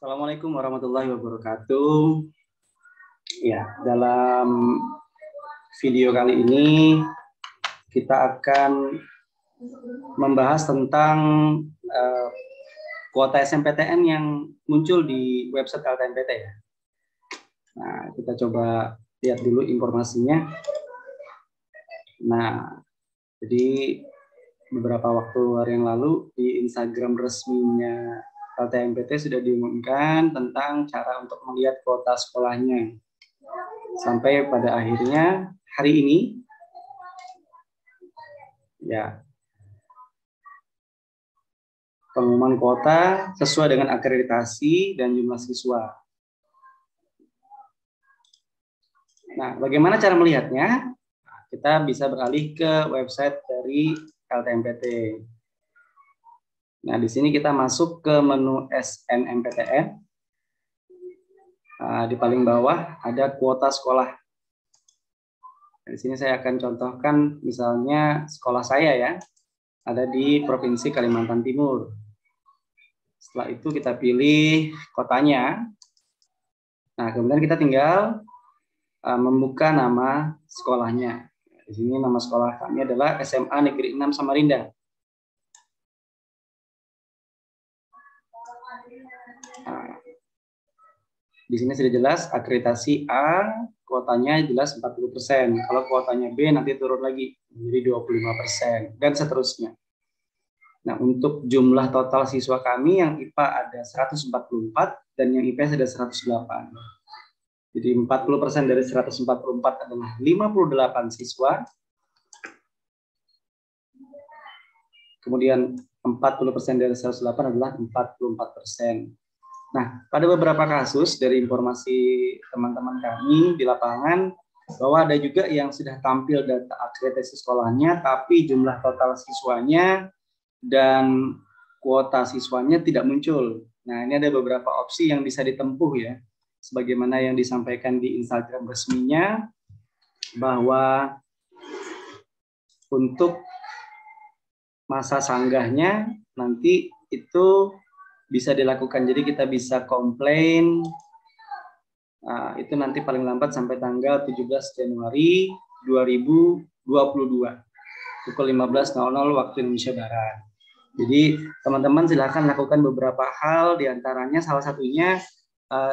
Assalamualaikum warahmatullahi wabarakatuh. Ya, dalam video kali ini kita akan membahas tentang kuota SNMPTN yang muncul di website LTMPT ya. Nah, kita coba lihat dulu informasinya. Nah, jadi beberapa hari yang lalu di Instagram resminya LTMPT sudah diumumkan tentang cara untuk melihat kuota sekolahnya. Sampai pada akhirnya hari ini, ya, pengumuman kuota sesuai dengan akreditasi dan jumlah siswa. Nah, bagaimana cara melihatnya? Kita bisa beralih ke website dari LTMPT. Nah, di sini kita masuk ke menu SNMPTN. Di paling bawah ada kuota sekolah. Di sini saya akan contohkan misalnya sekolah saya ya, ada di Provinsi Kalimantan Timur. Setelah itu kita pilih kotanya. Nah, kemudian kita tinggal membuka nama sekolahnya. Di sini nama sekolah kami adalah SMA Negeri 6 Samarinda. Nah, di sini sudah jelas akreditasi A, kuotanya jelas 40%. Kalau kuotanya B nanti turun lagi menjadi 25% dan seterusnya. Nah, untuk jumlah total siswa kami yang IPA ada 144 dan yang IPS ada 108. Jadi 40% dari 144 adalah 58 siswa. Kemudian 40% dari 108 adalah 44%. Nah, pada beberapa kasus dari informasi teman-teman kami di lapangan, bahwa ada juga yang sudah tampil data akreditasi sekolahnya, tapi jumlah total siswanya dan kuota siswanya tidak muncul. Nah, ini ada beberapa opsi yang bisa ditempuh ya, sebagaimana yang disampaikan di Instagram resminya, bahwa untuk masa sanggahnya nanti itu bisa dilakukan. Jadi kita bisa komplain, itu nanti paling lambat sampai tanggal 17 Januari 2022 pukul 15.00 waktu Indonesia Barat. Jadi teman-teman silahkan lakukan beberapa hal, diantaranya salah satunya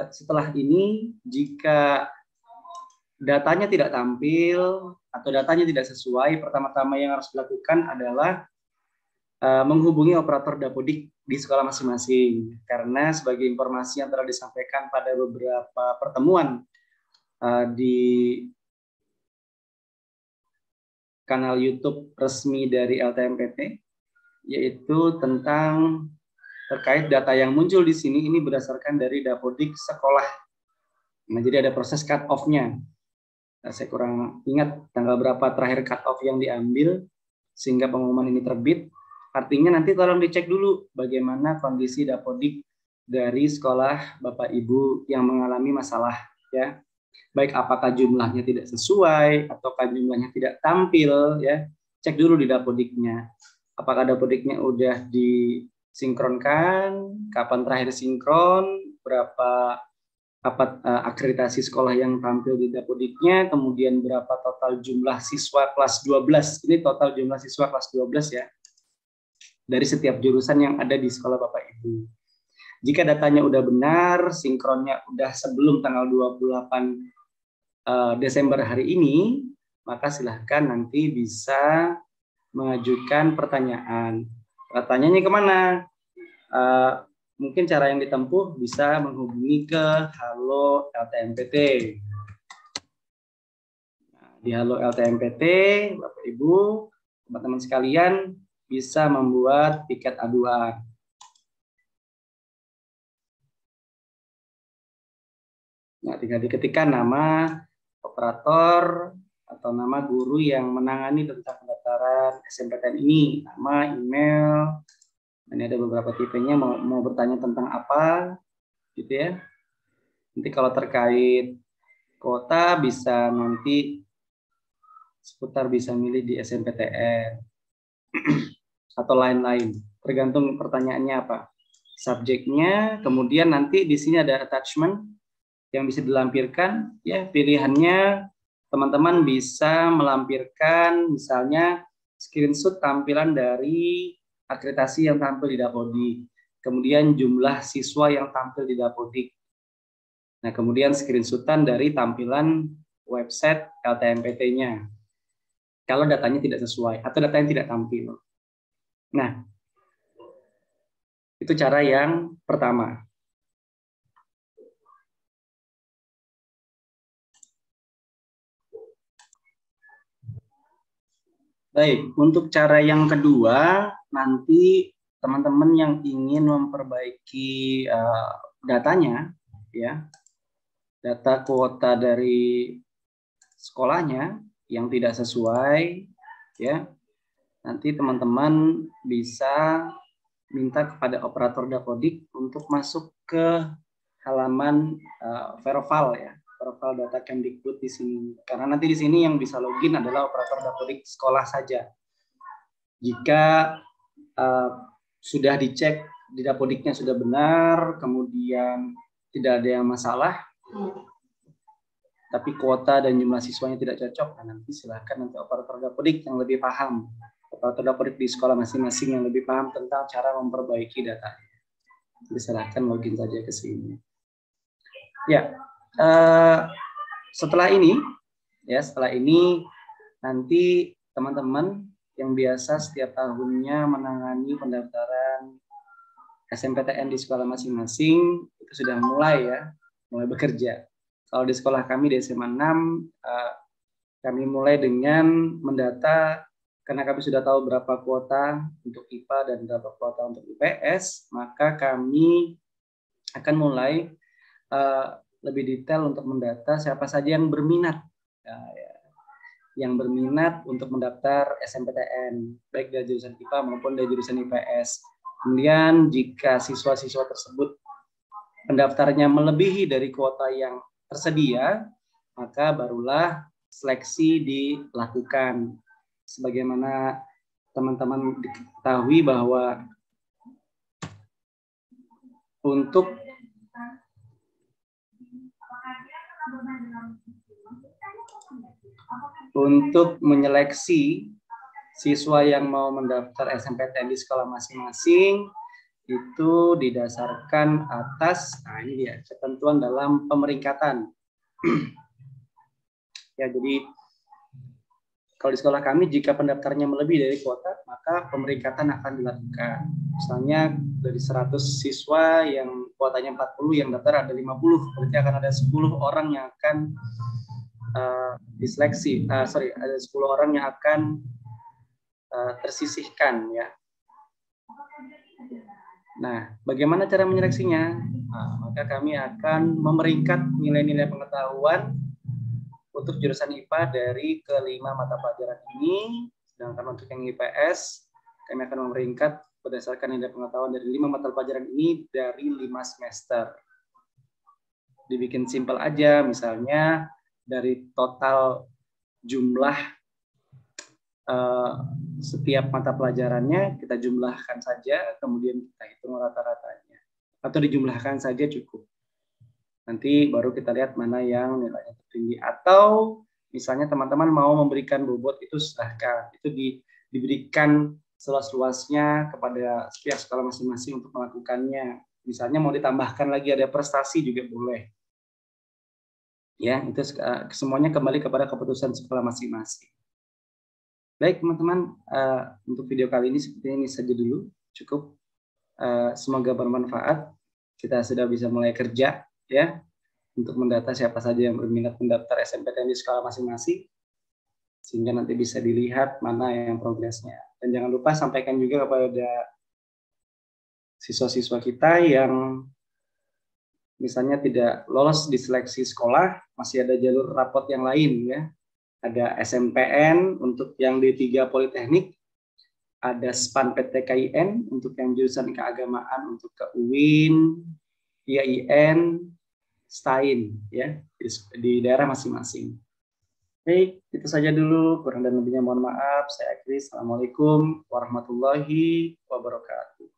setelah ini jika datanya tidak tampil atau datanya tidak sesuai, pertama-tama yang harus dilakukan adalah menghubungi operator Dapodik di sekolah masing-masing. Karena sebagai informasi yang telah disampaikan pada beberapa pertemuan di kanal YouTube resmi dari LTMPT, yaitu tentang terkait data yang muncul di sini ini berdasarkan dari Dapodik sekolah. Nah, jadi ada proses cut off-nya. Saya kurang ingat tanggal berapa terakhir cut off yang diambil sehingga pengumuman ini terbit. Artinya nanti tolong dicek dulu bagaimana kondisi Dapodik dari sekolah Bapak Ibu yang mengalami masalah ya. Baik apakah jumlahnya tidak sesuai ataukah jumlahnya tidak tampil ya. Cek dulu di Dapodiknya. Apakah Dapodiknya udah disinkronkan, kapan terakhir sinkron, berapa akreditasi sekolah yang tampil di Dapodiknya, kemudian berapa total jumlah siswa kelas 12. Ini total jumlah siswa kelas 12 ya. Dari setiap jurusan yang ada di sekolah Bapak Ibu. Jika datanya udah benar, sinkronnya udah sebelum tanggal 28 Desember hari ini, maka silahkan nanti bisa mengajukan pertanyaan. Pertanyaannya kemana? Mungkin cara yang ditempuh bisa menghubungi ke Halo LTMPT. Nah, di Halo LTMPT, Bapak Ibu, teman-teman sekalian, bisa membuat tiket aduan. Nah, tinggal diketikkan nama operator atau nama guru yang menangani tentang pendaftaran SNMPTN ini, nama, email. Ini ada beberapa tipenya, mau bertanya tentang apa, gitu ya. Nanti kalau terkait kuota bisa nanti seputar bisa milih di SNMPTN. Atau lain-lain, tergantung pertanyaannya apa. subjeknya, kemudian nanti di sini ada attachment yang bisa dilampirkan, ya pilihannya teman-teman bisa melampirkan misalnya screenshot tampilan dari akreditasi yang tampil di Dapodik, kemudian jumlah siswa yang tampil di Dapodik. Nah, kemudian screenshotan dari tampilan website LTMPT-nya. Kalau datanya tidak sesuai atau datanya tidak tampil. Nah, itu cara yang pertama. Baik, untuk cara yang kedua, nanti teman-teman yang ingin memperbaiki datanya, ya, data kuota dari sekolahnya yang tidak sesuai, ya, nanti teman-teman bisa minta kepada operator Dapodik untuk masuk ke halaman Veroval, ya, Veroval data Kemdikbud di sini. Karena nanti di sini yang bisa login adalah operator Dapodik sekolah saja. Jika sudah dicek di Dapodiknya sudah benar, kemudian tidak ada yang masalah, tapi kuota dan jumlah siswanya tidak cocok, nah nanti silakan nanti operator Dapodik yang lebih paham, operator Dapodik di sekolah masing-masing yang lebih paham tentang cara memperbaiki data. Silakan login saja ke sini. Ya, setelah ini nanti teman-teman yang biasa setiap tahunnya menangani pendaftaran SMPTN di sekolah masing-masing itu sudah mulai bekerja. Kalau di sekolah kami di SMA 6, kami mulai dengan mendata, karena kami sudah tahu berapa kuota untuk IPA dan berapa kuota untuk IPS, maka kami akan mulai lebih detail untuk mendata siapa saja yang berminat, untuk mendaftar SMPTN, baik dari jurusan IPA maupun dari jurusan IPS. Kemudian jika siswa-siswa tersebut pendaftarnya melebihi dari kuota yang tersedia, maka barulah seleksi dilakukan. Sebagaimana teman-teman diketahui bahwa untuk menyeleksi siswa yang mau mendaftar SMPTN di sekolah masing-masing itu didasarkan atas ini dia ketentuan dalam pemeringkatan. Ya, jadi kalau di sekolah kami jika pendaftarnya melebihi dari kuota, maka pemeringkatan akan dilakukan. Misalnya dari 100 siswa yang kuotanya 40, yang daftar ada 50, berarti akan ada 10 orang yang akan diseleksi. Ada 10 orang yang akan tersisihkan, ya. Nah, bagaimana cara menyeleksinya? Maka kami akan memeringkat nilai-nilai pengetahuan untuk jurusan IPA dari kelima mata pelajaran ini, sedangkan untuk yang IPS, kami akan memeringkat berdasarkan nilai pengetahuan dari 5 mata pelajaran ini dari 5 semester. Dibikin simpel aja, misalnya dari total jumlah setiap mata pelajarannya kita jumlahkan saja, kemudian kita hitung rata-ratanya, atau dijumlahkan saja cukup. Nanti baru kita lihat mana yang nilainya tertinggi. Atau misalnya teman-teman mau memberikan bobot, itu silahkan, itu diberikan seluas-luasnya kepada pihak sekolah masing-masing untuk melakukannya. Misalnya mau ditambahkan lagi ada prestasi juga boleh. Ya, itu semuanya kembali kepada keputusan sekolah masing-masing. Baik teman-teman, untuk video kali ini seperti ini saja dulu, cukup. Semoga bermanfaat. Kita sudah bisa mulai kerja, ya, untuk mendata siapa saja yang berminat mendaftar SMPTN di sekolah masing-masing, sehingga nanti bisa dilihat mana yang progresnya. Dan jangan lupa sampaikan juga kepada siswa-siswa kita yang misalnya tidak lolos di seleksi sekolah, masih ada jalur rapot yang lain, ya. Ada SMPN untuk yang D3 Politeknik, ada SPAN PTKIN untuk yang jurusan keagamaan, untuk ke UIN, IAIN, STAIN, ya, di daerah masing-masing. Baik, itu saja dulu, kurang dan lebihnya mohon maaf. Saya akhiri. Assalamualaikum warahmatullahi wabarakatuh.